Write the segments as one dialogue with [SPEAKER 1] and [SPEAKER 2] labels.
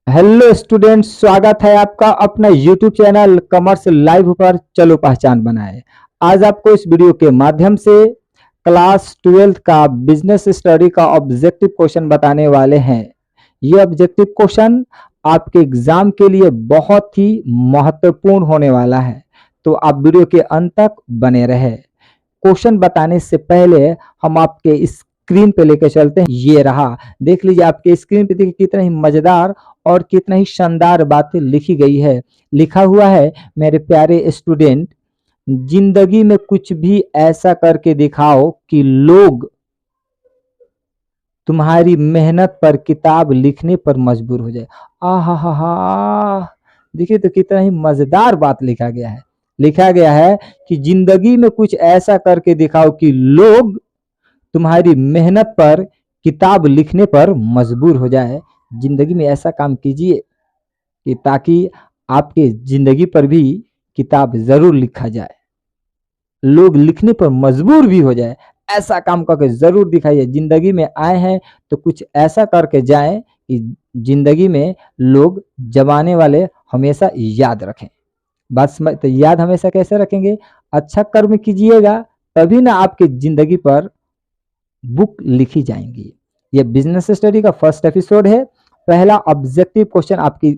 [SPEAKER 1] Hello students, स्वागत है आपका अपना यूट्यूब चैनल कॉमर्स लाइव पर। चलो पहचान बनाए। आज आपको इस वीडियो के माध्यम से क्लास 12 का बिजनेस स्टडी का ऑब्जेक्टिव क्वेश्चन बताने वाले हैं। ये ऑब्जेक्टिव क्वेश्चन आपके एग्जाम के लिए बहुत ही महत्वपूर्ण होने वाला है, तो आप वीडियो के अंत तक बने रहे। क्वेश्चन बताने से पहले हम आपके स्क्रीन पे लेकर चलते हैं। ये रहा, देख लीजिए आपके स्क्रीन पे, देखिए कितना ही मजेदार और कितना ही शानदार बातें लिखी गई है। लिखा हुआ है, मेरे प्यारे स्टूडेंट, जिंदगी में कुछ भी ऐसा करके दिखाओ कि लोग तुम्हारी मेहनत पर किताब लिखने पर मजबूर हो जाए। आ हा हा हा, देखिए तो कितना ही मजेदार बात लिखा गया है। लिखा गया है कि जिंदगी में कुछ ऐसा करके दिखाओ कि लोग तुम्हारी मेहनत पर किताब लिखने पर मजबूर हो जाए। जिंदगी में ऐसा काम कीजिए कि ताकि आपके जिंदगी पर भी किताब जरूर लिखा जाए, लोग लिखने पर मजबूर भी हो जाए। ऐसा काम करके जरूर दिखाइए। जिंदगी में आए हैं तो कुछ ऐसा करके जाएं कि जिंदगी में लोग जमाने वाले हमेशा याद रखें। बात समझ, तो याद हमेशा कैसे रखेंगे? अच्छा कर्म कीजिएगा, तभी ना आपकी जिंदगी पर बुक लिखी जाएंगी। ये बिजनेस स्टडी का फर्स्ट एपिसोड है। पहला ऑब्जेक्टिव क्वेश्चन आपकी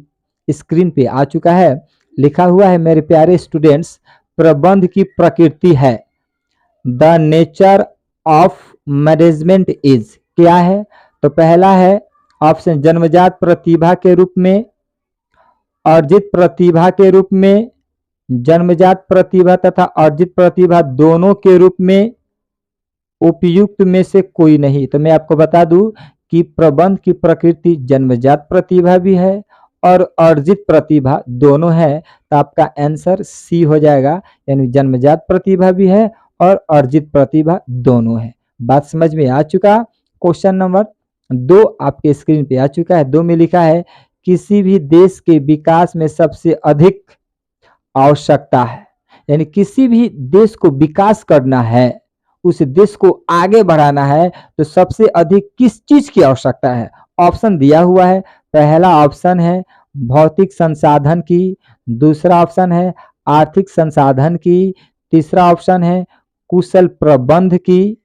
[SPEAKER 1] स्क्रीन पे आ चुका है। लिखा हुआ है, मेरे प्यारे स्टूडेंट्स, प्रबंध की प्रकृति है। The nature of management is, क्या है? तो पहला है ऑप्शन, जन्मजात प्रतिभा के रूप में, अर्जित प्रतिभा के रूप में, जन्मजात प्रतिभा तथा अर्जित प्रतिभा दोनों के रूप में, उपयुक्त में से कोई नहीं। तो मैं आपको बता दूं कि प्रबंध की प्रकृति जन्मजात प्रतिभा भी है और अर्जित प्रतिभा दोनों है। तो आपका आंसर सी हो जाएगा, यानी जन्मजात प्रतिभा भी है और अर्जित प्रतिभा दोनों है। बात समझ में आ चुका? क्वेश्चन नंबर 2 आपके स्क्रीन पे आ चुका है। 2 में लिखा है, किसी भी देश के विकास में सबसे अधिक आवश्यकता है, यानी किसी भी देश को विकास करना है, उस देश को आगे बढ़ाना है, तो सबसे अधिक किस चीज की आवश्यकता है? ऑप्शन दिया हुआ है। पहला ऑप्शन है भौतिक संसाधन की, दूसरा ऑप्शन है आर्थिक संसाधन की, तीसरा ऑप्शन है कुशल प्रबंध की,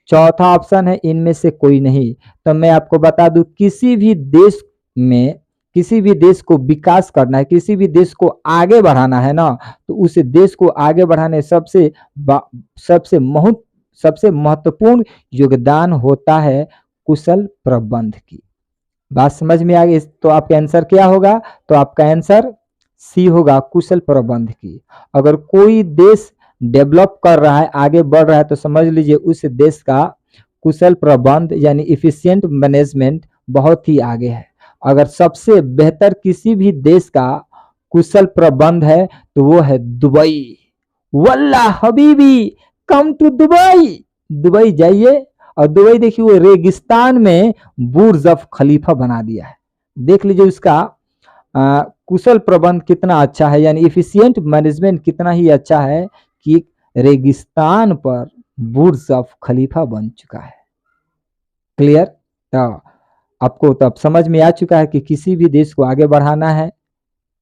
[SPEAKER 1] चौथा ऑप्शन है इनमें से कोई नहीं। तो मैं आपको बता दूं, किसी भी देश में, किसी भी देश को विकास करना है, किसी भी देश को आगे बढ़ाना है ना, तो उस देश को आगे बढ़ाने सबसे सबसे महत्वपूर्ण योगदान होता है कुशल प्रबंध की। बात समझ में आ गई? तो आपका आंसर क्या होगा? तो आपका आंसर सी होगा, कुशल प्रबंध की। अगर कोई देश डेवलप कर रहा है, आगे बढ़ रहा है, तो समझ लीजिए उस देश का कुशल प्रबंध यानी इफिशिएंट मैनेजमेंट बहुत ही आगे है। अगर सबसे बेहतर किसी भी देश का कुशल प्रबंध है तो वो है दुबई। वल्ला हबीबी, कम टू दुबई। दुबई जाइए, और दुबई देखिए वो रेगिस्तान में बुर्ज ऑफ खलीफा बना दिया है। देख लीजिए उसका कुशल प्रबंध कितना अच्छा है, यानी इफिशिएंट मैनेजमेंट कितना ही अच्छा है कि रेगिस्तान पर बुर्ज ऑफ खलीफा बन चुका है। क्लियर? तो आपको तो अब समझ में आ चुका है कि किसी भी देश को आगे बढ़ाना है,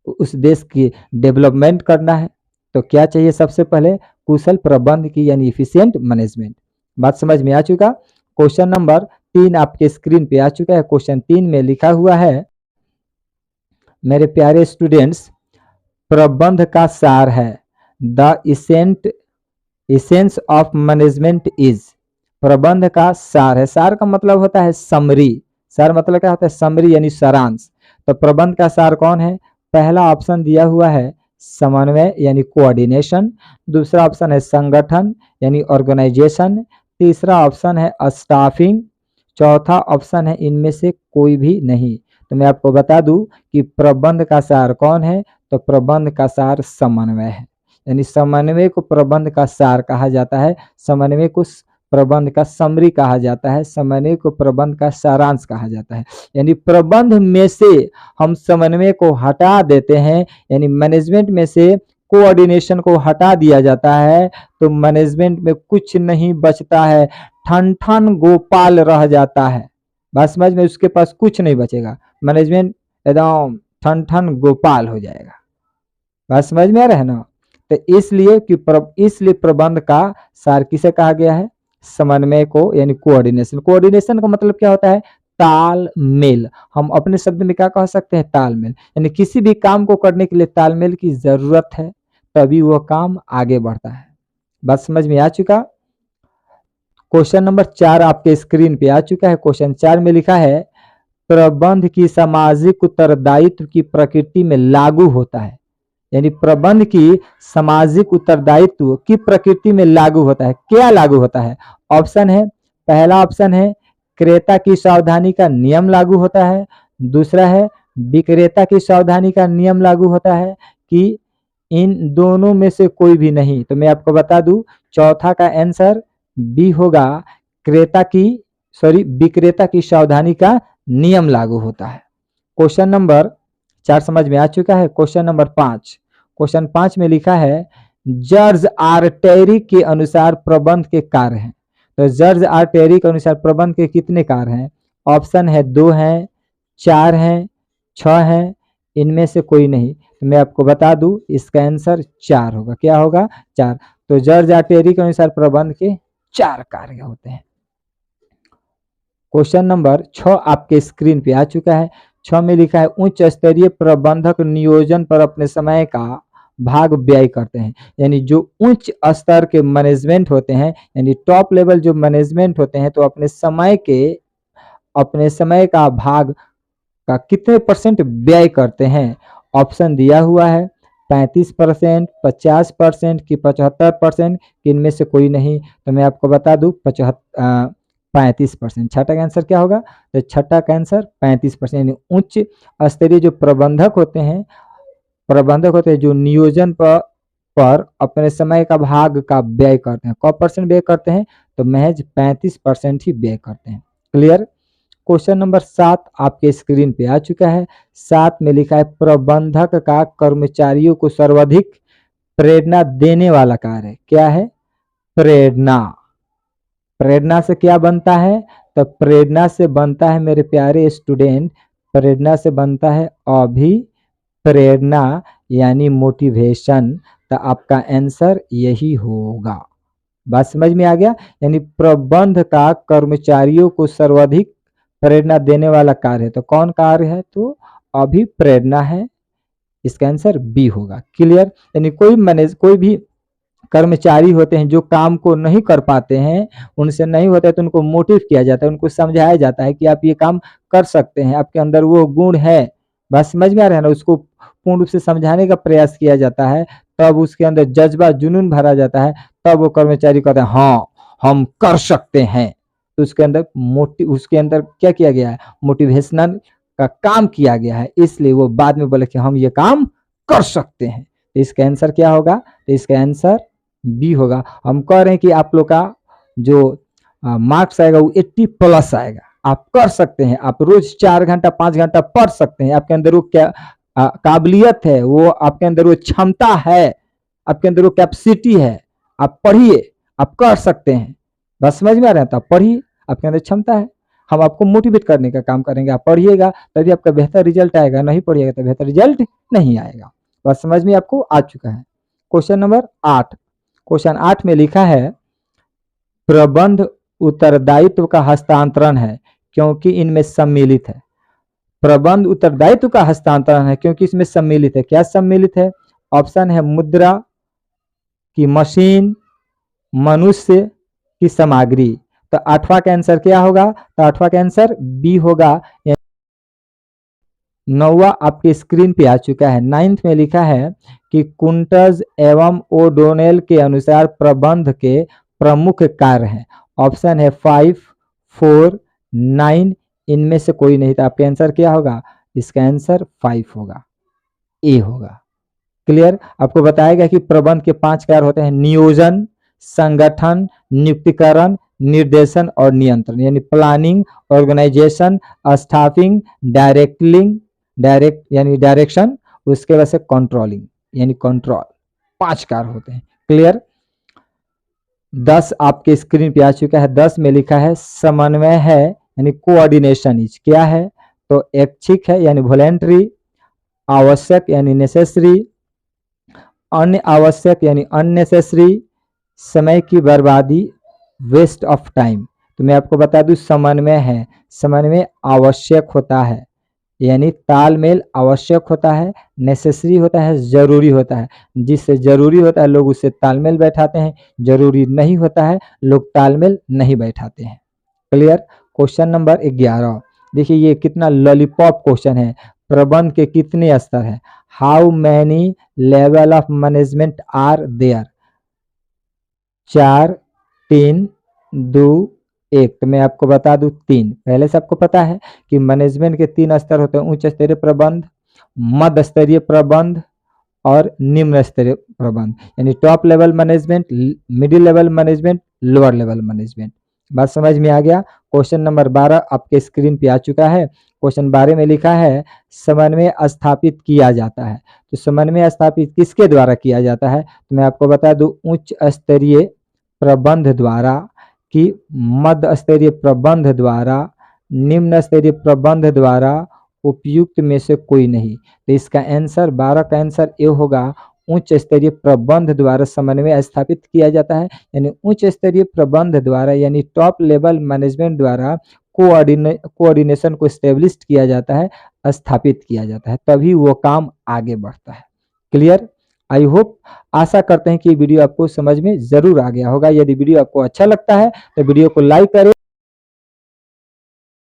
[SPEAKER 1] उस देश की डेवलपमेंट करना है, तो क्या चाहिए? सबसे पहले कुशल प्रबंध की, यानी इफिशिएंट मैनेजमेंट। बात समझ में आ चुका? क्वेश्चन नंबर 3 आपके स्क्रीन पे आ चुका है। क्वेश्चन 3 में लिखा हुआ है, मेरे प्यारे स्टूडेंट्स, प्रबंध का सार है। The essence of management is, प्रबंध का सार है। सार का मतलब होता है समरी। सार मतलब क्या होता है? समरी यानी सारांश। तो प्रबंध का सार कौन है? पहला ऑप्शन दिया हुआ है समन्वय यानी कोऑर्डिनेशन, दूसरा ऑप्शन है संगठन यानी ऑर्गेनाइजेशन, तीसरा ऑप्शन है स्टाफिंग, चौथा ऑप्शन है इनमें से कोई भी नहीं। तो मैं आपको बता दूं कि प्रबंध का सार कौन है? तो प्रबंध का सार समन्वय है, यानी समन्वय को प्रबंध का सार कहा जाता है, समन्वय को प्रबंध का समरी कहा जाता है, समन्वय को प्रबंध का सारांश कहा जाता है। यानी प्रबंध में से हम समन्वय को हटा देते हैं, यानी मैनेजमेंट में से कोऑर्डिनेशन को हटा दिया जाता है, तो मैनेजमेंट में कुछ नहीं बचता है, ठन ठन गोपाल रह जाता है। बात समझ में? उसके पास कुछ नहीं बचेगा। मैनेजमेंट एकदम ठन ठन गोपाल हो जाएगा। बात समझ में आ रहा है ना। तो इसलिए प्रबंध का सार किसे कहा गया है, समन्वय को, यानी कोऑर्डिनेशन। कोऑर्डिनेशन का मतलब क्या होता है, तालमेल। हम अपने शब्द में क्या कह सकते हैं, तालमेल। यानी किसी भी काम को करने के लिए तालमेल की जरूरत है, तभी वह काम आगे बढ़ता है। बात समझ में आ चुका। क्वेश्चन नंबर 4 आपके स्क्रीन पे आ चुका है। क्वेश्चन 4 में लिखा है, प्रबंध की सामाजिक उत्तरदायित्व की प्रकृति में लागू होता है। यानी प्रबंध की सामाजिक उत्तरदायित्व की प्रकृति में लागू होता है। क्या लागू होता है? ऑप्शन है, पहला ऑप्शन है क्रेता की सावधानी का नियम लागू होता है, दूसरा है विक्रेता की सावधानी का नियम लागू होता है, कि इन दोनों में से कोई भी नहीं। तो मैं आपको बता दूं, चौथा का आंसर बी होगा, विक्रेता की सावधानी का नियम लागू होता है। क्वेश्चन नंबर 4 समझ में आ चुका है। क्वेश्चन नंबर 5, क्वेश्चन 5 में लिखा है, जॉर्ज आर टेरी के अनुसार प्रबंध के कार्य हैं। तो जॉर्ज आर टेरी के अनुसार प्रबंध के कितने कार्य हैं? ऑप्शन है 2 हैं, 4 हैं, 6 हैं, इनमें से कोई नहीं। तो मैं आपको बता दूं, इसका आंसर 4 होगा। क्या होगा? 4। तो जॉर्ज आर टेरी के अनुसार प्रबंध के 4 कार्य होते हैं। क्वेश्चन नंबर 6 आपके स्क्रीन पे आ चुका है। 6 में लिखा है, उच्च स्तरीय प्रबंधक नियोजन पर अपने समय का भाग व्यय करते हैं। यानी जो उच्च स्तर के मैनेजमेंट होते हैं, यानी टॉप लेवल जो मैनेजमेंट होते हैं, तो अपने समय का भाग का कितने परसेंट व्यय करते हैं? ऑप्शन दिया हुआ है, 35%, 50% की 75%, इनमें से कोई नहीं। तो मैं आपको बता दूं 35%। छठा का आंसर क्या होगा? तो छठा का आंसर 35%। यानी उच्च स्तरीय जो प्रबंधक होते हैं जो नियोजन पर अपने समय का भाग का व्यय करते हैं, कब परसेंट व्यय करते हैं? तो महज 35% ही व्यय करते हैं। क्लियर। क्वेश्चन नंबर 7 आपके स्क्रीन पे आ चुका है। 7 में लिखा है, प्रबंधक का कर्मचारियों को सर्वाधिक प्रेरणा देने वाला कार्य क्या है? प्रेरणा। प्रेरणा से क्या बनता है? तो प्रेरणा से बनता है मेरे प्यारे स्टूडेंट, प्रेरणा से बनता है अभिप्रेरणा, यानी मोटिवेशन। तो आपका आंसर यही होगा। बात समझ में आ गया। यानी प्रबंध का कर्मचारियों को सर्वाधिक प्रेरणा देने वाला कार्य है, तो कौन कार्य है? तो अभिप्रेरणा है। इसका आंसर बी होगा। क्लियर। यानी कोई भी कर्मचारी होते हैं जो काम को नहीं कर पाते हैं, उनसे नहीं होता है, तो उनको मोटिव किया जाता है, उनको समझाया जाता है कि आप ये काम कर सकते हैं, आपके अंदर वो गुण है। बस समझ में आ रहा है ना। उसको पूर्ण रूप से समझाने का प्रयास किया जाता है, तब उसके अंदर जज्बा जुनून भरा जाता है, तब वो कर्मचारी कहते हैं हाँ हम कर सकते हैं। तो उसके अंदर क्या किया गया है? मोटिवेशनल का काम किया गया है, इसलिए वो बाद में बोले कि हम ये काम कर सकते हैं। तो इसका आंसर क्या होगा? तो इसका आंसर बी होगा। हम कह रहे हैं कि आप लोग का जो मार्क्स आएगा वो 80+ आएगा। आप कर सकते हैं, आप रोज 4 घंटा 5 घंटा पढ़ सकते हैं, आपके अंदर वो क्या काबिलियत है, वो आपके अंदर वो क्षमता है, आपके अंदर वो कैपेसिटी है। आप पढ़िए, आप कर सकते हैं। बस समझ में आ रहा है? तो आप पढ़िए, आपके अंदर क्षमता है। हम आपको मोटिवेट करने का काम करेंगे, आप पढ़िएगा तभी आपका बेहतर रिजल्ट आएगा, नहीं पढ़िएगा तो बेहतर रिजल्ट नहीं आएगा। बस समझ में आपको आ चुका है। क्वेश्चन नंबर 8, क्वेश्चन 8 में लिखा है, प्रबंध उत्तरदायित्व का हस्तांतरण है क्योंकि इनमें सम्मिलित है। प्रबंध उत्तरदायित्व का हस्तांतरण है क्योंकि इसमें सम्मिलित है। क्या सम्मिलित है? ऑप्शन है मुद्रा की मशीन, मनुष्य की सामग्री। तो 8वां का आंसर क्या होगा? तो 8वां का आंसर बी होगा। 9वां आपके स्क्रीन पे आ चुका है। 9th में लिखा है कि कुंटज एवं ओडोनेल के अनुसार प्रबंध के प्रमुख कार्य हैं। ऑप्शन है 5, 4, 9, इनमें से कोई नहीं। तो आपका आंसर क्या होगा? इसका आंसर 5 होगा, ए होगा। क्लियर। आपको बताएगा कि प्रबंध के 5 कार्य होते हैं, नियोजन, संगठन, नियुक्तिकरण, निर्देशन और नियंत्रण। यानी प्लानिंग, ऑर्गेनाइजेशन, स्टाफिंग, यानी डायरेक्शन, उसके बाद से कंट्रोलिंग यानी कंट्रोल। 5 कार्य होते हैं। क्लियर। 10 आपके स्क्रीन पे आ चुका है। 10 में लिखा है, समन्वय है यानी कोऑर्डिनेशन इज क्या है? तो ऐच्छिक है यानी वॉलेंट्री, आवश्यक यानी नेसेसरी, अन्य आवश्यक यानी अननेसेसरी, समय की बर्बादी वेस्ट ऑफ टाइम। तो मैं आपको बता दूं समन्वय है, समन्वय आवश्यक होता है यानी तालमेल आवश्यक होता है, नेसेसरी होता है जरूरी होता है, जिससे जरूरी होता है लोग उससे तालमेल बैठाते हैं, जरूरी नहीं होता है लोग तालमेल नहीं बैठाते हैं। क्लियर। क्वेश्चन नंबर 11 देखिए ये कितना लॉलीपॉप क्वेश्चन है। प्रबंध के कितने स्तर हैं? How many level of management are there? 4, 3, 2, 1। तो मैं आपको बता दूं 3। पहले से आपको पता है कि मैनेजमेंट के 3 स्तर होते हैं, उच्च स्तरीय प्रबंध, मध्य स्तरीय प्रबंध और निम्न स्तरीय प्रबंध, यानी top level management, middle level management, lower level management. बात समझ में आ गया। क्वेश्चन नंबर 12 आपके स्क्रीन पे आ चुका है। क्वेश्चन 12 में लिखा है समन्वय स्थापित किया जाता है। तो समन्वय स्थापित किसके द्वारा किया जाता है? तो मैं आपको बता दूं उच्च स्तरीय प्रबंध द्वारा, कि मध्य स्तरीय प्रबंध द्वारा, निम्न स्तरीय प्रबंध द्वारा, उपयुक्त में से कोई नहीं। तो इसका आंसर 12 का आंसर ये होगा, उच्च स्तरीय प्रबंध द्वारा समन्वय स्थापित किया जाता है, यानी उच्च स्तरीय प्रबंध द्वारा यानी टॉप लेवल मैनेजमेंट द्वारा कोऑर्डिनेशन को स्टेब्लिश किया जाता है, स्थापित किया जाता है, तभी वो काम आगे बढ़ता है। क्लियर। आई होप, आशा करते हैं कि वीडियो आपको समझ में जरूर आ गया होगा। यदि वीडियो आपको अच्छा लगता है तो वीडियो को लाइक करें।